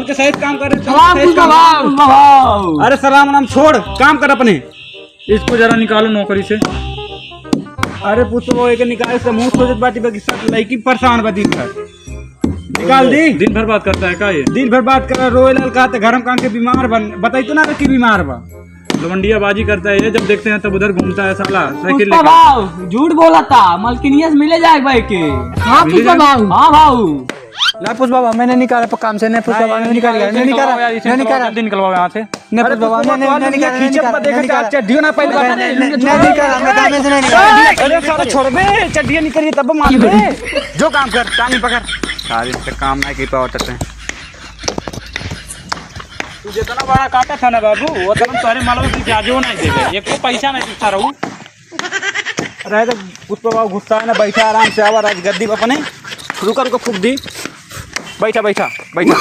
के सही काम कर रहे। अरे सलाम नाम छोड़, काम कर अपने। इसको जरा निकालो नौकरी से। अरे पुत्र वो एक निकाल से मुंह सोचत बाटी बाकी सब लड़की परेशान बा दिन भर। निकाल दी। दिन भर बात करता है का ये? दिन भर बात कर रोए लाल कहते घर में काम के बीमार बन बताई तो ना कि बीमार बा। लवंडिया बाजी करता है ये, जब देखते हैं तब उधर घूमता है साला साइकिल पुष्पा भाव झूठ बोला था, मलकिनिया से मिले जाए भाई के। हाँ पुष्पा भाव, हाँ भाव। ना पुष्पा बाबा मैंने निकाला पर काम से नहीं पुष्पा बाबा ने निकाल नहीं निकाला नहीं निकाला जल्दी निकलवाओ यहाँ से। नहीं पुष्पा बाबा ने निकाला खींचत पर देखा चड्डियों ना पहले नहीं निकाला हमने काम से नहीं निकाला। अरे साला छोड़ बे, चड्डियां निकली तब मान बे। जो काम कर टांगी पकड़ सारे से काम नहीं की पावत है। तू जितना बड़ा काटा था ना बाबू वो तो सारे मालूम की जाजो नहीं देगा, एक तो पैसा नहीं दिखता रहू। रहे तो पुष्पा बाबा गुस्सा है ना, बैठा आराम से आवा राज गद्दी अपने रुकर को फूक दी। बैठा बैठा बैठा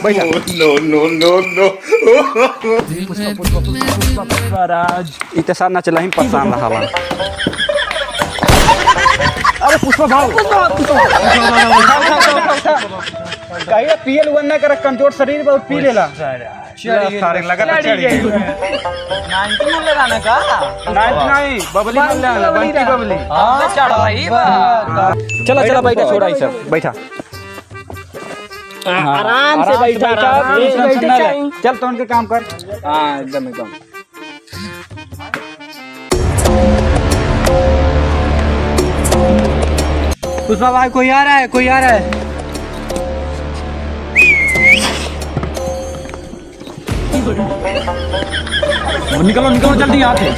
बैठा। नो राज इतने सार ना चला ही परेशान रहा बा। अरे पुष्पा भाव कहिए पियल वन ना कर कमजोर शरीर बहुत पी लेला सारे लगा चढ़ी 90 मिल रहा का 90 नहीं बबली मिल रहा बंटी बबली। हां चढ़ाई बा। चला चला बैठा छोड़ा ये सब बैठा आराम से बैठा। चल तो उनके काम कर। हां एकदम एकदम। पुष्पा भाई कोई आ रहा है, कोई आ रहा है। निकलो निकलो जल्दी यहाँ से।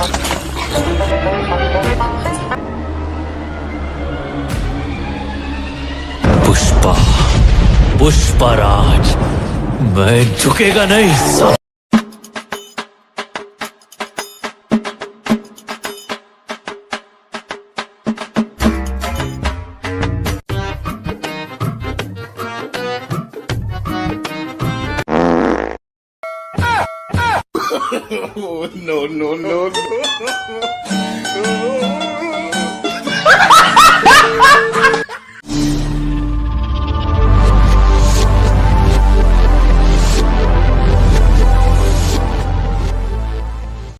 पुष्पा पुष्पराज मैं झुकेगा नहीं। no.